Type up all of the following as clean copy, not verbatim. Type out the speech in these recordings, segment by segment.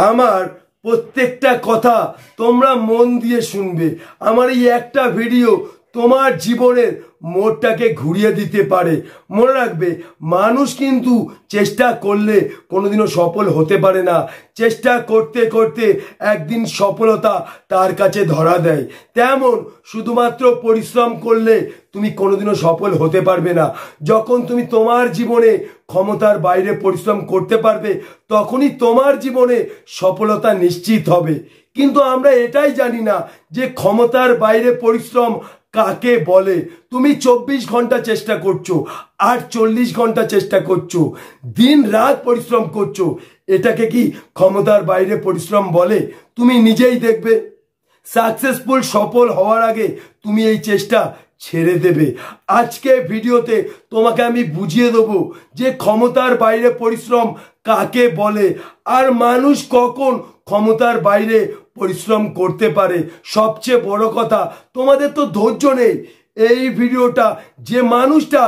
আমার প্রত্যেকটা কথা তোমরা মন দিয়ে শুনবে। আমার এই একটা ভিডিও তোমার জীবনের মোড়টাকে ঘুরিয়ে দিতে পারে। মনে রাখবে, মানুষ কিন্তু চেষ্টা করলে কোনোদিনও সফল হতে পারে না। চেষ্টা করতে করতে একদিন সফলতা তার কাছে ধরা দেয়। তেমন শুধুমাত্র পরিশ্রম করলে তুমি কোনোদিনও সফল হতে পারবে না। যখন তুমি তোমার জীবনে ক্ষমতার বাইরে পরিশ্রম করতে পারবে, তখনই তোমার জীবনে সফলতা নিশ্চিত হবে। কিন্তু আমরা এটাই জানি না যে ক্ষমতার বাইরে পরিশ্রম কাকে বলে। তুমি 24 ঘন্টা চেষ্টা করছো, আর 40 ঘন্টা চেষ্টা করছো, দিন রাত পরিশ্রম করছো, এটাকে কি ক্ষমতার বাইরে পরিশ্রম বলে? তুমি নিজেই দেখবে সাকসেসফুল সফল হওয়ার আগে তুমি এই চেষ্টা ছেড়ে দেবে। আজকে ভিডিওতে তোমাকে আমি বুঝিয়ে দেবো যে ক্ষমতার বাইরে পরিশ্রম কাকে বলে, আর মানুষ কখন ক্ষমতার বাইরে পরিশ্রম করতে পারে। সবচেয়ে বড় কথা, তোমাদের তো ধৈর্য নেই। এই ভিডিওটা যে মানুষটা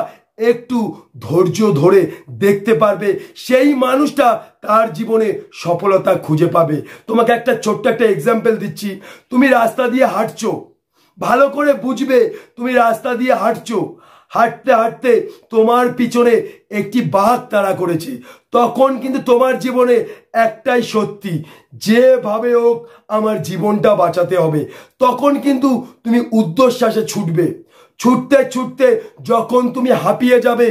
একটু ধৈর্য ধরে দেখতে পারবে, সেই মানুষটা তার জীবনে সফলতা খুঁজে পাবে। তোমাকে একটা ছোট্ট একটা এক্সাম্পল দিচ্ছি। তুমি রাস্তা দিয়ে হাঁটছো, ভালো করে বুঝবে। তুমি রাস্তা দিয়ে হাঁটছো, হাঁটতে হাঁটতে তোমার পিছনে একটি বাঘ তাড়া করেছে। তখন কিন্তু তোমার জীবনে একটাই সত্যি, যেভাবে হোক আমার জীবনটা বাঁচাতে হবে। তখন কিন্তু তুমি ঊর্ধ্বশ্বাসে ছুটবে। ছুটতে ছুটতে যখন তুমি হাঁপিয়ে যাবে,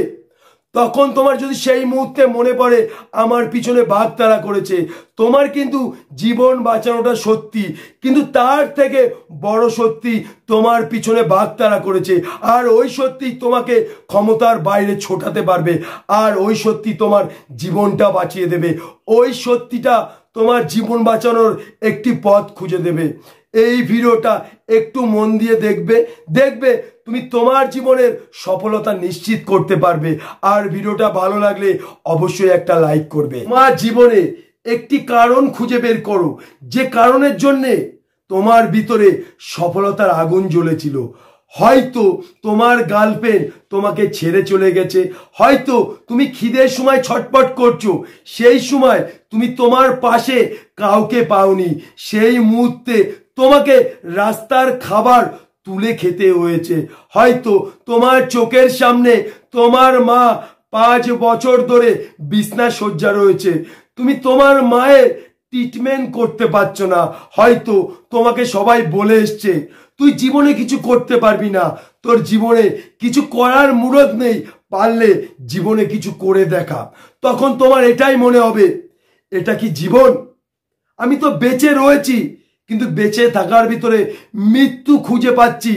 তখন তোমার যদি সেই মুহূর্তে মনে পড়ে আমার পিছনে বাঘ তাড়া করেছে, তোমার কিন্তু জীবন বাঁচানোটা সত্যি, কিন্তু তার থেকে বড় সত্যি তোমার পিছনে বাঘ তাড়া করেছে। আর ওই সত্যি তোমাকে ক্ষমতার বাইরে ছোটাতে পারবে, আর ওই সত্যি তোমার জীবনটা বাঁচিয়ে দেবে। ওই সত্যিটা তোমার জীবন বাঁচানোর একটি পথ খুঁজে দেবে। এই ভিডিওটা একটু মন দিয়ে দেখবে, দেখবে তুমি তোমার জীবনের সফলতা নিশ্চিত করতে পারবে। আর ভিডিওটা ভালো লাগলে অবশ্যই একটা লাইক করবে। তোমার জীবনে একটি কারণ খুঁজে বের করো, যে কারণের জন্যে তোমার ভিতরে সফলতার আগুন জ্বলেছিল। হয়তো তোমার গার্লফ্রেন্ড তোমাকে ছেড়ে চলে গেছে, হয়তো তুমি খিদের সময় ছটপট করছো, সেই সময় তুমি তোমার পাশে কাউকে পাওনি, সেই মুহূর্তে তোমাকে রাস্তার খাবার তুলে খেতে হয়েছে। হয়তো তোমার চোখের সামনে তোমার মা 5 বছর ধরে বিছনা শয্যা রয়েছে, তুমি তোমার মায়ের ট্রিটমেন্ট করতে পারছো না। হয়তো তোমাকে সবাই বলে এসছে তুই জীবনে কিছু করতে পারবি না, তোর জীবনে কিছু করার মুরদ নেই, পারলে জীবনে কিছু করে দেখা। তখন তোমার এটাই মনে হবে, এটা কি জীবন? আমি তো বেঁচে রয়েছি, কিন্তু বেঁচে থাকার ভিতরে মৃত্যু খুঁজে পাচ্ছি।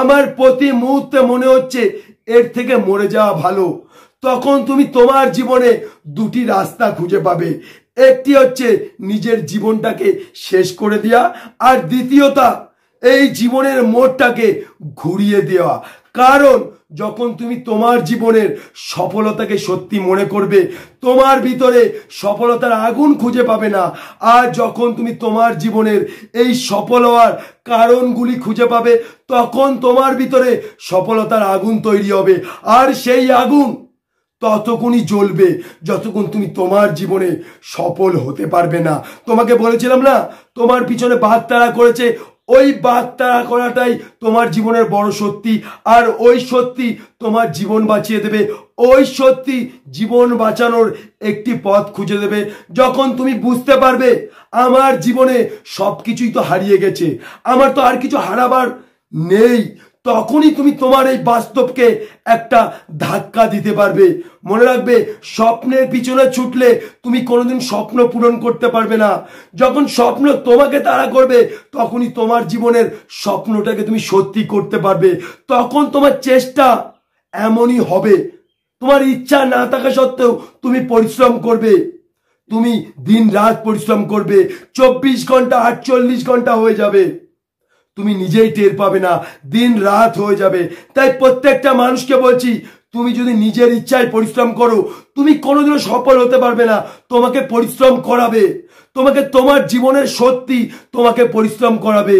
আমার প্রতি মুহূর্তে মনে হচ্ছে এর থেকে মরে যাওয়া ভালো। তখন তুমি তোমার জীবনে দুটি রাস্তা খুঁজে পাবে। একটি হচ্ছে নিজের জীবনটাকে শেষ করে দেওয়া, আর দ্বিতীয়টা এই জীবনের মোড়টাকে ঘুরিয়ে দেওয়া। কারণ যখন তুমি তোমার জীবনের সফলতাকে সত্যি মনে করবে, তোমার ভিতরে সফলতার আগুন খুঁজে পাবে না। আর যখন তুমি তোমার জীবনের এই সফল হওয়ার কারণগুলি খুঁজে পাবে, তখন তোমার ভিতরে সফলতার আগুন তৈরি হবে। আর সেই আগুন ততক্ষণই জ্বলবে যতক্ষণ তুমি তোমার জীবনে সফল হতে পারবে না। তোমাকে বলেছিলাম না, তোমার পিছনে বাঘ তাড়া করেছে, ওই বাঘ তাড়া করাটাই তোমার জীবনের বড় সত্যি। আর ওই সত্যি তোমার জীবন বাঁচিয়ে দেবে। ওই সত্যি জীবন বাঁচানোর একটি পথ খুঁজে দেবে। যখন তুমি বুঝতে পারবে আমার জীবনে সবকিছুই তো হারিয়ে গেছে, আমার তো আর কিছু হারাবার নেই, তখনই তুমি তোমার এই বাস্তবকে একটা ধাক্কা দিতে পারবে। মনে রাখবে, স্বপ্নের পিছনে ছুটলে তুমি কোনোদিন স্বপ্ন পূরণ করতে পারবে না। যখন স্বপ্ন তোমাকে তাড়া করবে, তখনই তোমার জীবনের স্বপ্নটাকে তুমি সত্যি করতে পারবে। তখন তোমার চেষ্টা এমনই হবে, তোমার ইচ্ছা না থাকা সত্ত্বেও তুমি পরিশ্রম করবে, তুমি দিন রাত পরিশ্রম করবে। 24 ঘন্টা 48 ঘন্টা হয়ে যাবে, তুমি নিজেই টের পাবে না, দিন রাত হয়ে যাবে। তাই প্রত্যেকটা মানুষকে বলছি, তুমি যদি নিজের ইচ্ছায় পরিশ্রম করো, তুমি কোনোদিনও সফল হতে পারবে না। তোমাকে পরিশ্রম করাবে, তোমাকে তোমার জীবনের সত্যি তোমাকে পরিশ্রম করাবে।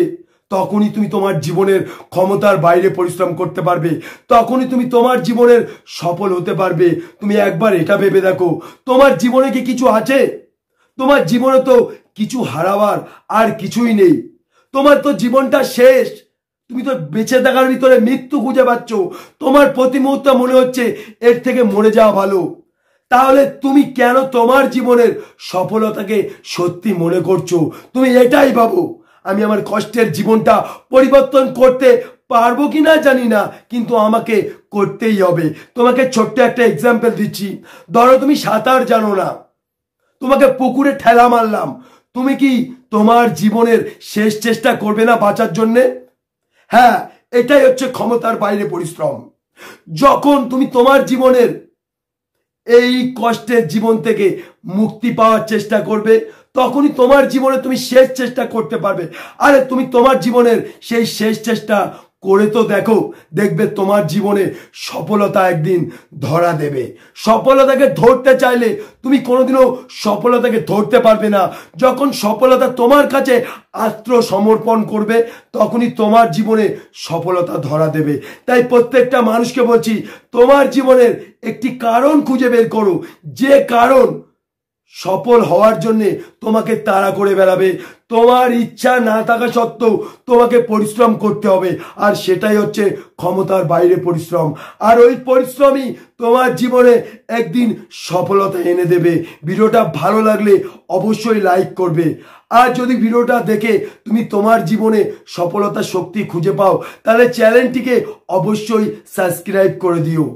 তখনই তুমি তোমার জীবনের ক্ষমতার বাইরে পরিশ্রম করতে পারবে, তখনই তুমি তোমার জীবনের সফল হতে পারবে। তুমি একবার এটা ভেবে দেখো, তোমার জীবনে কি কিছু আছে? তোমার জীবনে তো কিছু হারাবার আর কিছুই নেই। তোমার তো জীবনটা শেষ, তুমি তো বেঁচে থাকার ভিতরে মৃত্যু খুঁজে পাচ্ছ। তোমার প্রতি মুহূর্তে মনে হচ্ছে এর থেকে মরে যাওয়া ভালো। তাহলে তুমি কেন তোমার জীবনের সফলতাকে সত্যি মনে করছো? তুমি এটাই ভাবো আমি আমার কষ্টের জীবনটা পরিবর্তন করতে পারবো কিনা জানি না, কিন্তু আমাকে করতেই হবে। তোমাকে ছোট্ট একটা এক্সাম্পল দিচ্ছি। ধরো তুমি সাঁতার জানো না, তোমাকে পুকুরে ঠেলা মারলাম, তুমি কি তোমার জীবনের শেষ চেষ্টা করবে না বাঁচার জন্যে? হ্যাঁ, এটাই হচ্ছে ক্ষমতার বাইরে পরিশ্রম। যখন তুমি তোমার জীবনের এই কষ্টের জীবন থেকে মুক্তি পাওয়ার চেষ্টা করবে, তখনই তোমার জীবনে তুমি শেষ চেষ্টা করতে পারবে। আরে তুমি তোমার জীবনের সেই শেষ চেষ্টা করে তো দেখো, দেখবে তোমার জীবনে সফলতা একদিন ধরা দেবে। সফলতাকে ধরতে চাইলে তুমি কোনোদিনও সফলতাকে ধরতে পারবে না। যখন সফলতা তোমার কাছে আত্মসমর্পণ করবে, তখনই তোমার জীবনে সফলতা ধরা দেবে। তাই প্রত্যেকটা মানুষকে বলছি, তোমার জীবনের একটি কারণ খুঁজে বের করো, যে কারণ সফল হওয়ার জন্যে তোমাকে তাড়া করে বেড়াবে। তোমার ইচ্ছা না থাকা সত্ত্বেও তোমাকে পরিশ্রম করতে হবে, আর সেটাই হচ্ছে ক্ষমতার বাইরে পরিশ্রম। আর ওই পরিশ্রমই তোমার জীবনে একদিন সফলতা এনে দেবে। ভিডিওটা ভালো লাগলে অবশ্যই লাইক করবে। আর যদি ভিডিওটা দেখে তুমি তোমার জীবনে সফলতার শক্তি খুঁজে পাও, তাহলে চ্যানেলটিকে অবশ্যই সাবস্ক্রাইব করে দিও।